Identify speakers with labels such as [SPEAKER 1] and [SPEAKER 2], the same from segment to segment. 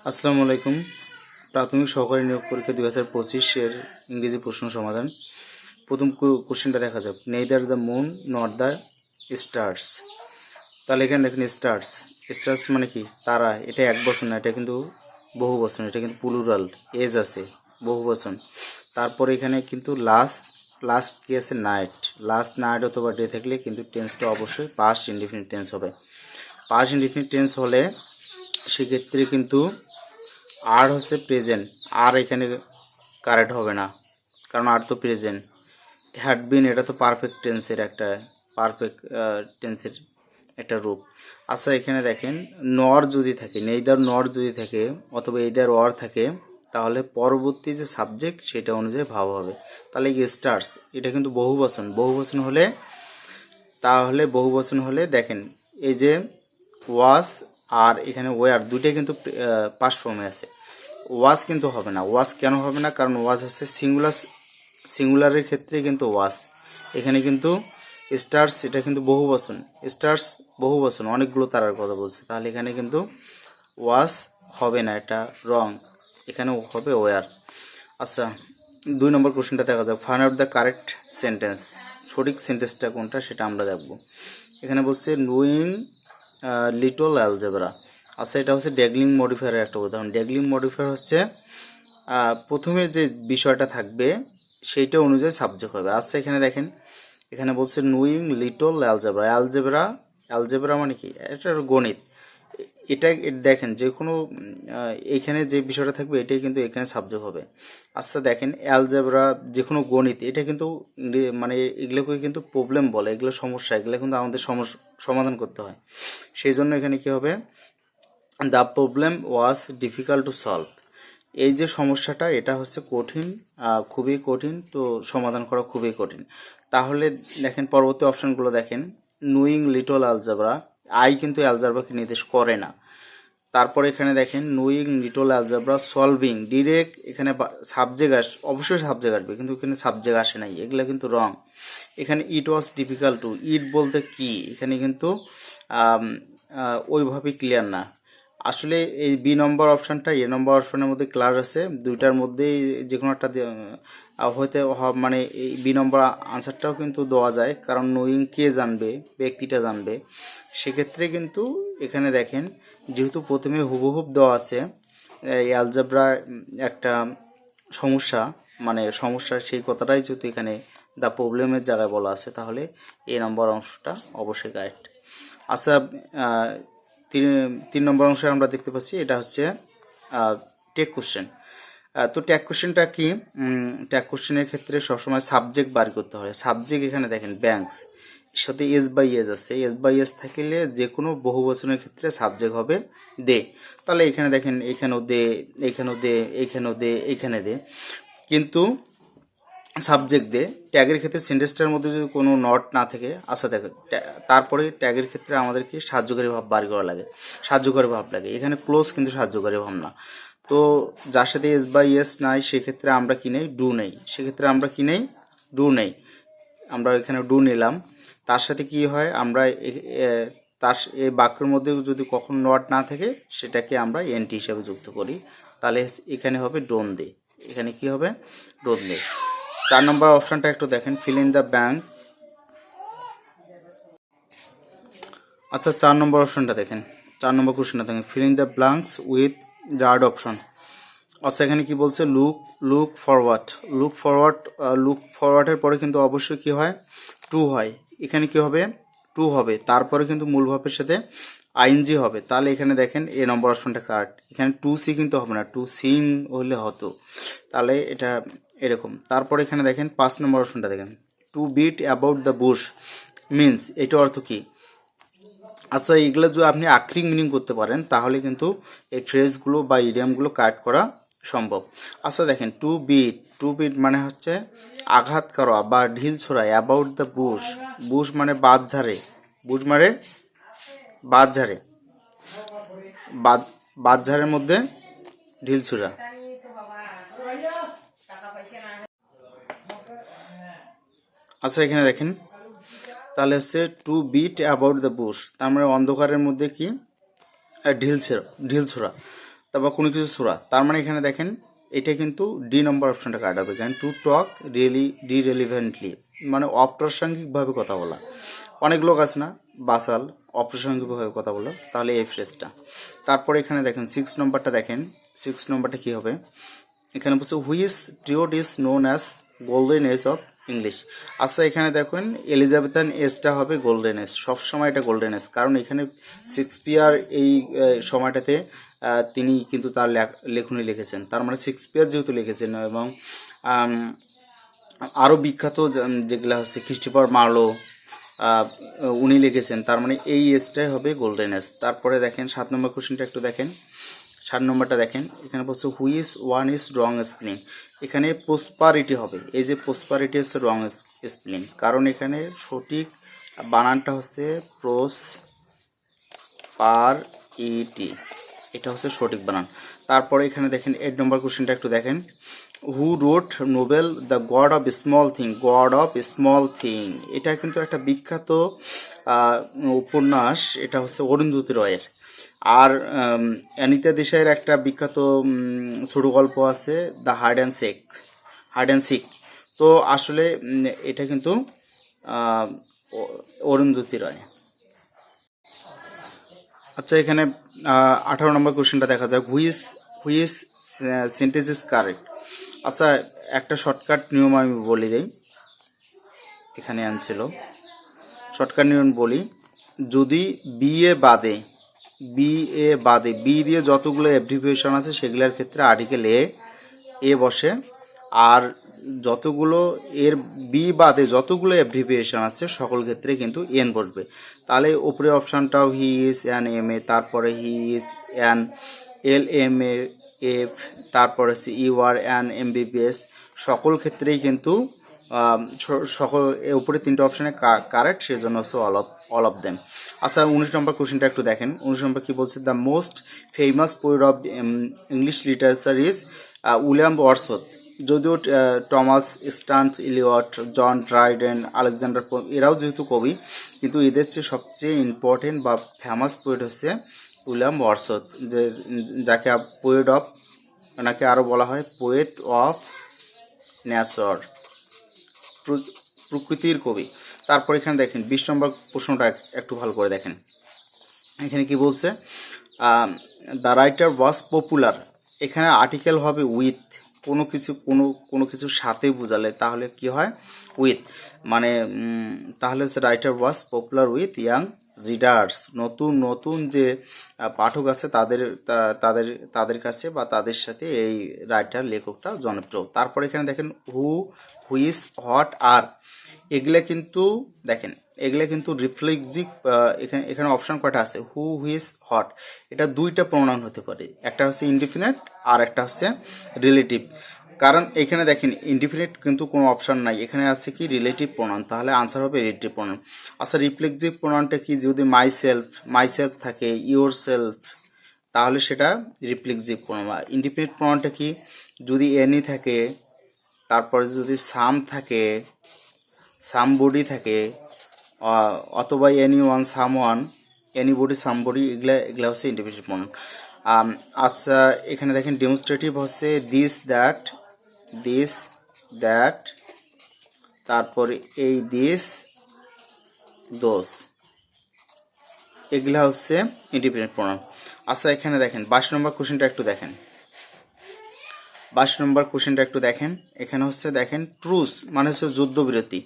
[SPEAKER 1] আসসালামু আলাইকুম। প্রাথমিক সহকারী নিয়োগ পরীক্ষা 2025-এর ইংরেজি প্রশ্ন সমাধান। প্রথম কোশ্চেনটা দেখা যাক, neither the moon not the stars. তাহলে এখানে দেখুন স্টার্স, স্টার্স মানে কি তারা। এটা এক বচন না, এটা কিন্তু বহু বচন, এটা কিন্তু প্লুরাল, এজ আছে, বহু বচন। তারপরে এখানে কিন্তু লাস্ট লাস্ট কি আছে, নাইট। লাস্ট নাইট অথবা ডে থাকলে কিন্তু টেন্সটা অবশ্যই পাস্ট ইনডিফিনিট টেন্স হবে। পাস্ট ইনডিফিনিট টেন্স হলে সেক্ষেত্রে কিন্তু আর হচ্ছে প্রেজেন্ট, আর এখানে কারেক্ট হবে না, কারণ আর তো প্রেজেন্ট। হ্যাড বিন এটা তো পারফেক্ট টেন্সের একটা পারফেক্ট টেন্সের একটা রূপ। আচ্ছা এখানে দেখেন, নর যদি থাকে, নেইদার নর যদি থাকে অথবা এইদার অর থাকে, তাহলে পরবর্তী যে সাবজেক্ট সেটা অনুযায়ী ভাব হবে। তাহলে কি স্টার্স, এটা কিন্তু বহুবচন। বহুবচন হলে দেখেন, এই যে ওয়াজ আর এখানে ওয়ার দুইটাই কিন্তু পাস্ট ফর্মে আছে। ওয়াজ কিন্তু হবে না। ওয়াজ কেন হবে না? কারণ ওয়াজ হচ্ছে সিঙ্গুলারের ক্ষেত্রে কিন্তু ওয়াজ। এখানে কিন্তু স্টার্স এটা কিন্তু বহুবচন। স্টার্স বহুবচন, অনেকগুলো তারার কথা বলছে, তাহলে এখানে কিন্তু ওয়াজ হবে না, এটা রং। এখানে হবে ওয়ার। আচ্ছা 2 নম্বর কোশ্চেনটা দেখা যাক, find out the correct sentence. সঠিক সেন্টেন্সটা কোনটা সেটা আমরা দেখব। এখানে বলছে নোয়িং লিটল অ্যালজেব্রা। আচ্ছা এটা হচ্ছে ড্যাগলিং মডিফায়ারের একটা উদাহরণ। ড্যাগলিং মডিফায়ার হচ্ছে প্রথমে যে বিষয়টা থাকবে সেইটা অনুযায়ী সাবজেক্ট হবে। আচ্ছা এখানে দেখেন, এখানে বলছে নোয়িং লিটল অ্যালজেব্রা। অ্যালজেব্রা মানে কি? এটা গণিত। এটা দেখেন যে কোনো এইখানে যে বিষয়টা থাকবে এটাই কিন্তু এখানে সাবজেক্ট হবে। আচ্ছা দেখেন, অ্যালজেব্রা যে কোনো গণিত, এটা কিন্তু মানে এগুলোকে কিন্তু প্রবলেম বলে, এগুলো সমস্যা, এগুলো কিন্তু আমাদের সমাধান করতে হয়। সেই জন্য এখানে কি হবে, the problem was difficult to solve. এই যে সমস্যাটা এটা হচ্ছে কঠিন, খুবই কঠিন, তো সমাধান করা খুবই কঠিন। তাহলে দেখেন পরবর্তী অপশানগুলো দেখেন, নুইং লিটল অ্যালজেব্রা, আই কিন্তু অ্যালজেব্রাকে নির্দেশ করে না। তারপর এখানে দেখেন নুইং লিটল অ্যালজেব্রা সলভিং, ডিরেক্ট এখানে সাবজেক্ট অবশ্যই সাবজেক্ট আসবে, কিন্তু এখানে সাবজেক্ট আসে নাই, এগুলো কিন্তু রং। এখানে ইট ওয়াজ ডিফিকাল্ট টু, ইট বলতে কি এখানে কিন্তু ওইভাবে ক্লিয়ার না। আসলে এই বি নম্বর অপশানটা এ নম্বর অপশানের মধ্যে ক্লাস আছে, দুইটার মধ্যেই যে কোনো একটা হইতে মানে এই বি নম্বর আনসারটাও কিন্তু দেওয়া যায়, কারণ নোয়িং কে জানবে, ব্যক্তিটা জানবে। সেক্ষেত্রে কিন্তু এখানে দেখেন, যেহেতু প্রথমে হুবহুব দেওয়া আছে, এই অ্যালজেব্রা একটা সমস্যা, মানে সমস্যা সেই কথাটাই যেহেতু এখানে দ্য প্রবলেমের জায়গায় বলা আছে, তাহলে এ নম্বর অংশটা অবশ্যই কারেক্ট। আচ্ছা তিন নম্বর অংশে আমরা দেখতে পাচ্ছি এটা হচ্ছে টেক কোশ্চেন। তো ট্যাগ কোশ্চেনটা কি? ট্যাগ কোশ্চেনের ক্ষেত্রে সবসময় সাবজেক্ট বার করতে হয়। সাবজেক্ট এখানে দেখেন ব্যাংকস, সাথে এস বাই এস আছে, এস বাই এস থাকলে যে কোনো বহুবচনের ক্ষেত্রে সাবজেক্ট হবে দে। তাহলে এখানে দেখেন, এখানেও দে, এখানেও দে, এখানেও দে, এখানে দে, কিন্তু সাবজেক্ট দে। ট্যাগের ক্ষেত্রে সেন্টেন্সটার মধ্যে যদি কোনো নট না থাকে, আচ্ছা দেখেন তারপরে ট্যাগের ক্ষেত্রে আমাদেরকে সাহায্যকারী ভাব বার করা লাগে, সাহায্যকারী ভাব লাগে। এখানে ক্লোজ কিন্তু সাহায্যকারী ভাব না। তো যার সাথে এস বাই এস নাই সেক্ষেত্রে আমরা কি নেই, ডু নেই। সেক্ষেত্রে আমরা কি নেই, ডু নেই। আমরা এখানে ডু নিলাম। তার সাথে কি হয়, আমরা তার এই বাক্যের মধ্যে যদি কখনো নট না থাকে সেটাকে আমরা এনটি হিসাবে যুক্ত করি, তাহলে এখানে হবে ডোন দে। এখানে কি হবে, ডোন দে। 4 নম্বর অপশানটা একটু দেখেন, ফিল ইন দ্য ব্যাঙ্ক। আচ্ছা 4 নম্বর অপশানটা দেখেন, 4 নম্বর কোশ্চেনটা দেখেন, fill in the blanks with right option. আচ্ছা এখানে কি বলছে, লুক ফরওয়ার্ড। লুক ফরওয়ার্ডের পরে কিন্তু অবশ্যই কি হয়, টু হয়। এখানে কি হবে, টু হবে, তারপরে কিন্তু মূল ভাবের সাথে আইএনজি হবে। তাহলে এখানে দেখেন এ নম্বর অপশনটা কারেক্ট। এখানে টু সি কিন্তু হবে না, টু সিং হলে হতো, তাহলে এটা এরকম। তারপরে এখানে দেখেন 5 নম্বর অপশনটা দেখেন, to beat about the bush means, এটা অর্থ কি? আচ্ছা এগুলো যদি আপনি আক্ষরিক মিনিং করতে পারেন তাহলে কিন্তু এই ফ্রেজগুলো বা ইডিয়ামগুলো কাট করা সম্ভব। আচ্ছা দেখেন, টু বিট মানে হচ্ছে আঘাত করা বা ঢিল ছোড়া। অ্যাবাউট দ্য বুশ, বুশ মানে বাঁধঝাড়ে, বুশ মানে বাঁধঝাড়ে, বাঁধঝাড়ের মধ্যে ঢিল ছোড়া। আচ্ছা এখানে দেখেন, তাহলে হচ্ছে to beat about the bush, তার মানে অন্ধকারের মধ্যে কি ঢিল ছোড়া। তারপর কোনো কিছু ছোড়া, তার মানে এখানে দেখেন এটা কিন্তু ডি নম্বর অপশনটা কাট হবে। এখানে টু টক রিলেভেন্টলি মানে অপ্রাসঙ্গিকভাবে কথা বলা। অনেক লোক আছে না বাসাল অপ্রাসঙ্গিকভাবে কথা বলো, তাহলে এই ফ্রেজটা। তারপরে এখানে দেখেন 6 নম্বরটা দেখেন, 6 নম্বরটা কী হবে, এখানে বলছে which period is known as golden age of English. আচ্ছা এখানে দেখুন এলিজাবেথান এজটা হবে গোল্ডেন এজ, সবসময় এটা গোল্ডেন এজ, কারণ এখানে শেক্সপিয়ার এই সময়টাতে তিনি কিন্তু তার লেখনী লিখেছেন, তার মানে শেক্সপিয়ার যেহেতু লিখেছেন এবং আরও বিখ্যাত যেগুলো হচ্ছে ক্রিস্টোফার মার্লো উনি লিখেছেন, তার মানে এই এজটাই হবে গোল্ডেন এজ। তারপরে দেখেন 7 নম্বর কোশ্চেনটা একটু দেখেন, 7 নম্বরটা দেখেন, এখানে বলছে which one is wrong spelling. এখানে প্রসপারিটি হবে, এই যে প্রসপারিটি হচ্ছে রং স্পেলিং, কারণ এখানে সঠিক বানানটা হচ্ছে প্রসপারিটি, এটা হচ্ছে সঠিক বানান। তারপরে এখানে দেখেন 8 নম্বর কোশ্চেনটা একটু দেখেন, who wrote novel the god of small thing, god of small thing, এটা কিন্তু একটা বিখ্যাত উপন্যাস, এটা হচ্ছে অরুন্ধতী রয়ের। আর অনিতা দেশাইয়ের একটা বিখ্যাত ছোটো গল্প আছে দ্য হাইড অ্যান্ড সিক। তো আসলে এটা কিন্তু অরুন্ধতী রয়। আচ্ছা এখানে 18 নম্বর কোশ্চেনটা দেখা যায়, হুইস সেন্টেন্স ইজ কারেক্ট। আচ্ছা একটা শর্টকাট নিয়ম আমি বলে দিই, এখানে আনছিল শর্টকাট নিয়ম বলি, যদি বি দিয়ে যতগুলো অ্যাব্রিভিয়েশন আছে সেগুলোর ক্ষেত্রে আর্টিকেল এ বসে, আর যতগুলো এর বি বাদে যতগুলো অ্যাব্রিভিয়েশন আছে সকল ক্ষেত্রে কিন্তু এন বসবে। তাহলে উপরে অপশানটাও he is an M A, তারপরে he is an L M A F, তারপরে হচ্ছে ইউ আর অ্যান এমবিবিএস, সকল ক্ষেত্রেই কিন্তু সকল উপরে 3টে অপশানে কারেক্ট, সেজন্য হচ্ছে অল অফ দেম। আচ্ছা 19 নম্বর কোশ্চেনটা একটু দেখেন, 19 নম্বর কি বলছে, the most famous poet of English literature is William Wordsworth. যদিও Thomas Stearns Eliot, John Dryden, Alexander Pope এরাও যেহেতু কবি, কিন্তু এদের চেয়ে সবচেয়ে ইম্পর্টেন্ট বা ফেমাস পোয়েট হচ্ছে উইলিয়াম ওয়ার্ডসওয়ার্থ, যাকে পোয়েট অফ, ওনাকে আরও বলা হয় পোয়েট অফ নেচার, প্রকৃতির কবি। তারপর এখানে দেখেন 20 নম্বর প্রশ্নটা একটু ভালো করে দেখেন, এখানে কি বলছে, দ্য রাইটার ওয়াজ পপুলার, এখানে আর্টিকেল হবে উইথ, কোনো কিছুর সাথে বোঝালে তাহলে কি হয় উইথ, মানে তাহলে হচ্ছে writer was popular with young readers, নতুন যে পাঠক আছে তাদের কাছে বা তাদের সাথে এই রাইটার লেখকটা জনপ্রিয়। তারপর এখানে দেখেন হুইস হোয়াট আর, এগুলা কিন্তু দেখেন এগুলা কিন্তু রিফ্লেক্সিভ, এখানে অপশান কয়টা আছে, হুইস হট, এটা 2টা প্রোনাউন হতে পারে, একটা হচ্ছে ইনডিফিনিট আর একটা হচ্ছে রিলেটিভ। কারণ এখানে দেখেন ইনডিফিনিট কিন্তু কোনো অপশান নাই, এখানে আছে কি রিলেটিভ প্রোনাউন, তাহলে আনসার হবে রিলেটিভ প্রোনাউন। আচ্ছা রিফ্লেক্সিভ প্রোনাউনটা কি, যদি মাইসেলফ থাকে, ইয়োর সেলফ, তাহলে সেটা রিফ্লেক্সিভ প্রোনাউন। ইনডিফিনিট প্রোনাউনটা কি, যদি এনি থাকে, তারপরে যদি থাকে, সামবডি থাকে, অথবা এনিবডি সামবডি, এগুলা হচ্ছে ইন্ডিভিজুয়াল প্রোনাউন। আচ্ছা এখানে দেখেন ডেমনস্ট্রেটিভ হচ্ছে দিস দ্যাট, তারপরে এই দোজ, এগুলা হচ্ছে ইন্ডিপেন্ডেন্ট প্রোনাউন। আচ্ছা এখানে দেখেন 22 নম্বর কোশ্চেনটা একটু দেখেন, 22 নম্বর কোশ্চেনটা একটু দেখেন, এখানে হচ্ছে দেখেন ট্রুস মানে হচ্ছে যুদ্ধবিরতি,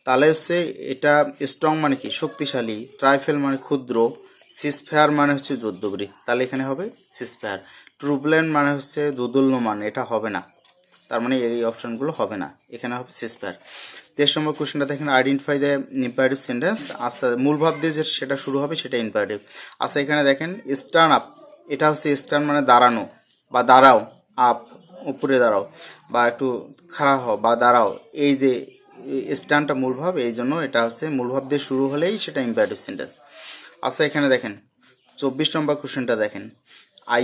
[SPEAKER 1] তাহলে হচ্ছে এটা স্ট্রং মানে কি শক্তিশালী, ট্রাইফেল মানে ক্ষুদ্র, সিসফেয়ার মানে হচ্ছে যুদ্ধবিরতি, তাহলে এখানে হবে সিসফেয়ার। ট্রুবলেন্ট মানে হচ্ছে দোদুল্যমান, এটা হবে না, তার মানে এই অপশানগুলো হবে না, এখানে হবে সিসফেয়ার। 23 নম্বর কোশ্চেনটা দেখেন, আইডেন্টিফাই দ্য ইম্পারেটিভ সেন্টেন্স। আচ্ছা মূল ভাব দিয়ে সেটা শুরু হবে সেটা ইম্পারেটিভ। আচ্ছা এখানে দেখেন স্ট্যান্ড আপ, এটা হচ্ছে স্ট্যান্ড মানে দাঁড়ানো বা দাঁড়াও, আপ উপরে দাঁড়াও, বা একটু খাড়া হও বা দাঁড়াও, এই যে স্ট্যান্ডটা মূল ভাব, এই জন্য এটা হচ্ছে মূল ভাব দিয়ে শুরু হলেই সেটা ইম্পারেটিভ সেন্টেন্স। আচ্ছা এখানে দেখেন 24 নম্বর কোশ্চেনটা দেখেন, আই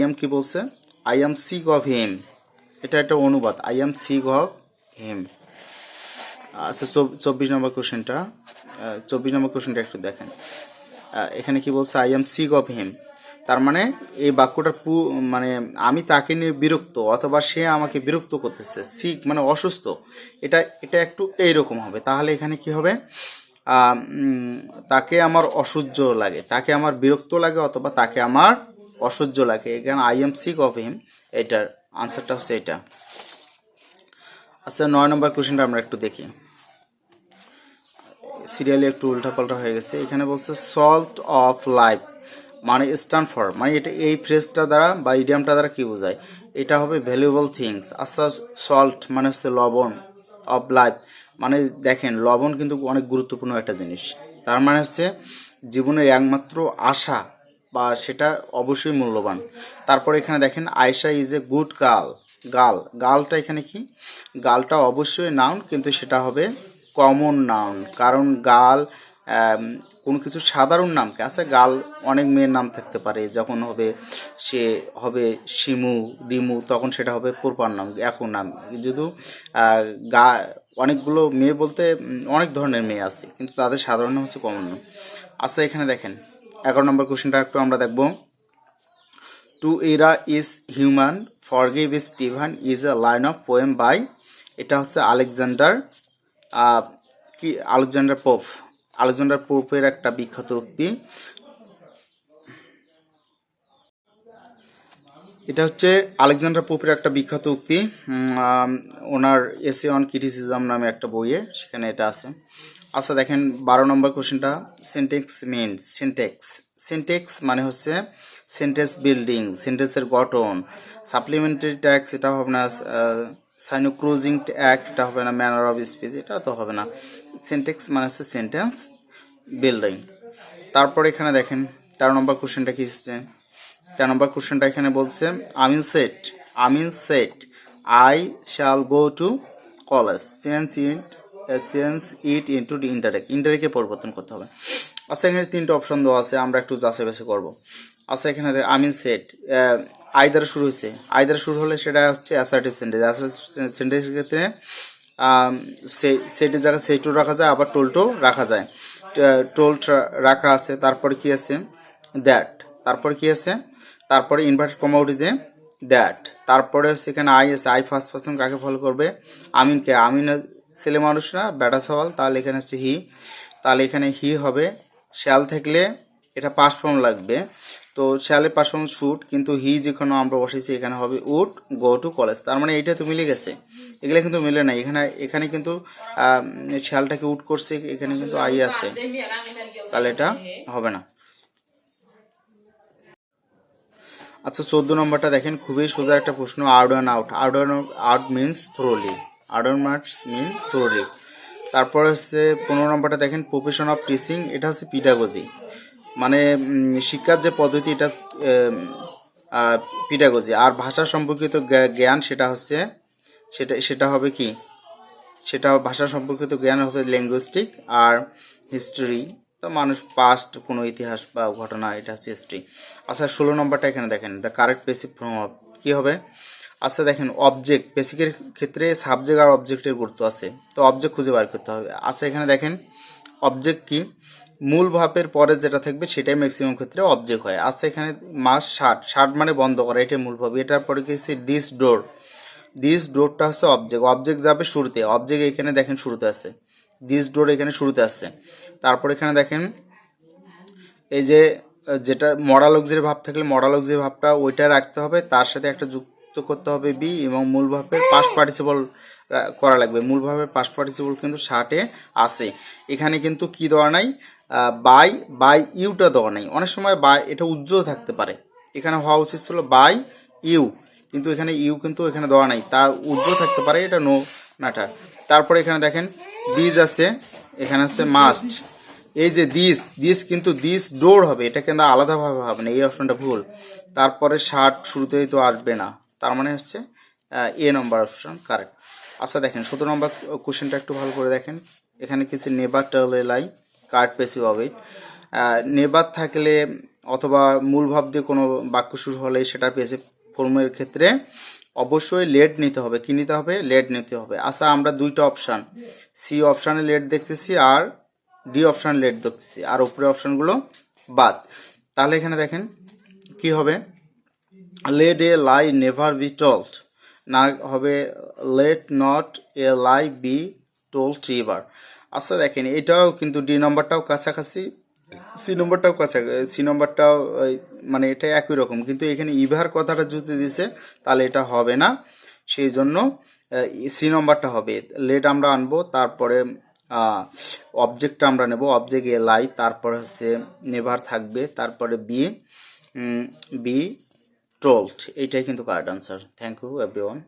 [SPEAKER 1] এম কি বলছে, I am sick of him, এটা একটা অনুবাদ, I am sick of him. আচ্ছা 24 নম্বর কোশ্চেনটা একটু দেখেন, এখানে কি বলছে, I am sick of him, তার মানে এই বাক্যটার মানে আমি তাকে নিয়ে বিরক্ত অথবা সে আমাকে বিরক্ত করতেছে, সিক মানে অসুস্থ, এটা এটা একটু এইরকম হবে। তাহলে এখানে কি হবে, তাকে আমার অসহ্য লাগে, তাকে আমার বিরক্ত লাগে অথবা তাকে আমার অসহ্য লাগে। এখানে I am sick of him, এটার আনসারটা হচ্ছে এটা। আচ্ছা 9 নম্বর কোশ্চেনটা আমরা একটু দেখি, সিরিয়ালি একটু উল্টাপাল্টা হয়ে গেছে। এখানে বলছে সল্ট অফ লাইফ মানে স্ট্যান্ড ফর, মানে এটা এই ফ্রেজটা দ্বারা বা ইডিয়ামটা দ্বারা কি বোঝায়, এটা হবে ভ্যালুয়েবল থিংস। আচ্ছা সল্ট মানে হচ্ছে লবণ, অফ লাইফ মানে দেখেন লবণ কিন্তু অনেক গুরুত্বপূর্ণ একটা জিনিস, তার মানে হচ্ছে জীবনের একমাত্র আশা বা সেটা অবশ্যই মূল্যবান। তারপর এখানে দেখেন Ayesha is a good girl, girl, গার্লটা এখানে কি, গার্লটা অবশ্যই নাউন কিন্তু সেটা হবে কমন নাউন, কারণ গার্ল কোনো কিছু সাধারণ নামকে, আচ্ছা গার্ল অনেক মেয়ের নাম থাকতে পারে, যখন হবে সে হবে শিমু ডিমু তখন সেটা হবে প্রপার নাম এখন নাম, যদিও গা অনেকগুলো মেয়ে বলতে অনেক ধরনের মেয়ে আছে কিন্তু তাদের সাধারণ নাম হচ্ছে কমন নাম। আচ্ছা এখানে দেখেন 11 নম্বর কোশ্চেনটা একটু আমরা দেখব, to err is human forgive is Steven is a line of poem by, এটা হচ্ছে আলেকজান্ডার কি আলেকজান্ডার পোপ, আলেকজান্ডার পোপের একটা বিখ্যাত উক্তি। এটা হচ্ছে আলেকজান্ডার পোপের একটা বিখ্যাত উক্তি, ওনার এসে অন ক্রিটিসিজম নামে একটা বইয়ে সেখানে এটা আছে। আচ্ছা দেখেন 12 নম্বর কোশ্চেনটা, সিনট্যাক্স মিনস, সিনট্যাক্স, সিনট্যাক্স মানে হচ্ছে সেন্টেন্স বিল্ডিং, সেন্টেন্সের গঠন। সাপ্লিমেন্টারি ট্যাক্স এটা হবে না, সাইনোক্রুজিং অ্যাক্ট এটা হবে না, ম্যানার অফ স্পিচ এটা তো হবে না। সিনট্যাক্স মানে হচ্ছে সেন্টেন্স বিল্ডিং। তারপর এখানে দেখেন 13 নম্বর কোশ্চেনটা কি হচ্ছে, 13 নম্বর কোশ্চেনটা এখানে বলছে Amin said, Amin said I shall go to college, change it into indirect, ইনডাইরেক্টকে পরিবর্তন করতে হবে। আচ্ছা এখানে 3টে অপশন দেওয়া আছে, আমরা একটু যাচাই বাছাই করবো। আচ্ছা এখানে আমিন সেট আই দ্বারা শুরু হয়েছে, আই দ্বারা শুরু হলে সেটা হচ্ছে অ্যাসার্টিভ সেন্টেন্স, অ্যাসার্টিভ সেন্টেন্সের ক্ষেত্রে সেটের জায়গায় সেটও রাখা যায় আবার টোলটো রাখা যায়, টোল্ড রাখা আছে, তারপরে কি আছে দ্যাট, তারপরে কি আছে, তারপরে ইনভার্টেড কমা উঠেছে দ্যাট, তারপরে সেখানে আই আছে, আই ফার্স্ট পার্সন কাকে ফলো করবে, আমিনকে, আমিন ছেলে মানুষ না বেটা সওয়াল, তাহলে এখানে হচ্ছে হি, তাহলে এখানে হি হবে। শ্যাল থাকলে এটা পাস্ট ফর্ম লাগবে, তো শ্যালের পাস্ট ফর্ম শুট, কিন্তু হি যেখানে আমরা বসেছি এখানে হবে উড গো টু কলেজ, তার মানে এইটা তো মিলে গেছে, এগুলো কিন্তু মিলে নাই, এখানে এখানে কিন্তু শ্যালটাকে উড করছে, এখানে কিন্তু আই আছে, তাহলে এটা হবে না। আচ্ছা 14 নম্বরটা দেখেন, খুবই সোজা একটা প্রশ্ন, out and out, out and out means thoroughly, out and marks mean thoroughly. তারপরে হচ্ছে 15 নম্বরটা দেখেন, প্রফেশন অফ টিচিং, এটা হচ্ছে পিডাগজি, মানে শিক্ষার যে পদ্ধতি এটা পিডাগজি, আর ভাষা সম্পর্কিত জ্ঞান সেটা হচ্ছে সেটা হবে কি, সেটা ভাষা সম্পর্কিত জ্ঞান হবে লিঙ্গুইস্টিক, আর হিস্ট্রি তো মানুষ পাস্ট কোনো ইতিহাস বা ঘটনা এটা হচ্ছে হিস্ট্রি। আচ্ছা 16 নম্বরটা এখানে দেখেন, the correct basic form of কী হবে। আচ্ছা দেখেন অবজেক্ট, বেসিকের ক্ষেত্রে সাবজেক্ট আর অবজেক্টের গুরুত্ব আছে, তো অবজেক্ট খুঁজে বার করতে হবে। আচ্ছা এখানে দেখেন অবজেক্ট কি, মূল ভাবের পরে যেটা থাকবে সেটাই ম্যাক্সিমাম ক্ষেত্রে অবজেক্ট হয়। আচ্ছা এখানে মাস শার্ট, শার্ট মানে বন্ধ করা, এটাই মূল ভাব। এটার পরে কি হচ্ছে দিস ডোর, দিস ডোরটা হচ্ছে অবজেক্ট, অবজেক্ট যাবে শুরুতে, অবজেক্ট এখানে দেখেন শুরুতে আছে, দিস ডোর এখানে শুরুতে আসছে। তারপর এখানে দেখেন এই যে যেটা মডালক্সির ভাব থাকলে মডালক্সির ভাবটা ওইটা রাখতে হবে, তার সাথে একটা যুক্ত করতে হবে বি, এবং মূল ভাবের পাস্ট পার্টিসিপল করা লাগবে। মূল ভাবের পাস্ট পার্টিসিপল কিন্তু শার্টে আছে, এখানে কিন্তু কি দেওয়া নাই, বাই বাই ইউটা দেওয়া নাই। অনেক সময় বাই এটা উজ্জ্বল থাকতে পারে, এখানে হওয়া উচিত ছিল বাই ইউ, কিন্তু এখানে ইউ কিন্তু এখানে দেওয়া নাই, তা উজ্জ্বল থাকতে পারে, এটা নো ম্যাটার। তারপরে এখানে দেখেন দিস আছে, এখানে হচ্ছে মাস্ট, এই যে দিস, দিস কিন্তু দিস ডোর হবে, এটা কিন্তু আলাদাভাবে হবে না, এই অপশনটা ভুল। তারপরে শার্ট শুরুতেই তো আসবে না, তার মানে হচ্ছে এ নম্বর অপশন কারেক্ট। আচ্ছা দেখেন 17 নম্বর কোশ্চেনটা একটু ভালো করে দেখেন, এখানে কিছু নেবার টার্লাই কার্ড পেসিভ হবে, নেবার থাকলে অথবা মূল ভাব দিয়ে কোনো বাক্য শুরু হলে সেটা পেসিভ ফর্মের ক্ষেত্রে অবশ্যই লেট নিতে হবে, কি নিতে হবে, লেট নিতে হবে। আচ্ছা আমরা দুইটা অপশান, সি অপশানে লেট দেখতেছি আর ডি অপশান লেট দেখতেছি, আর উপরে অপশানগুলো বাদ। তাহলে এখানে দেখেন কি হবে? Let a lie never be told, না হবে let not a lie be told ever. আচ্ছা দেখেন, এটাও কিন্তু ডি নম্বরটাও কাছাকাছি, সি নম্বরটাও কাছাকাছি, সি নম্বরটাও মানে এটা একই রকম, কিন্তু এখানে ইভার কথাটা যদি দিছে তাহলে এটা হবে না। সেই জন্য সি নম্বরটা হবে। লেট আমরা আনবো, তারপরে অবজেক্টটা আমরা নেব, অবজেক্ট এ লাই, তারপরে হচ্ছে নেভার থাকবে, তারপরে বি টোল্ড। এইটাই কিন্তু correct answer. Thank you everyone.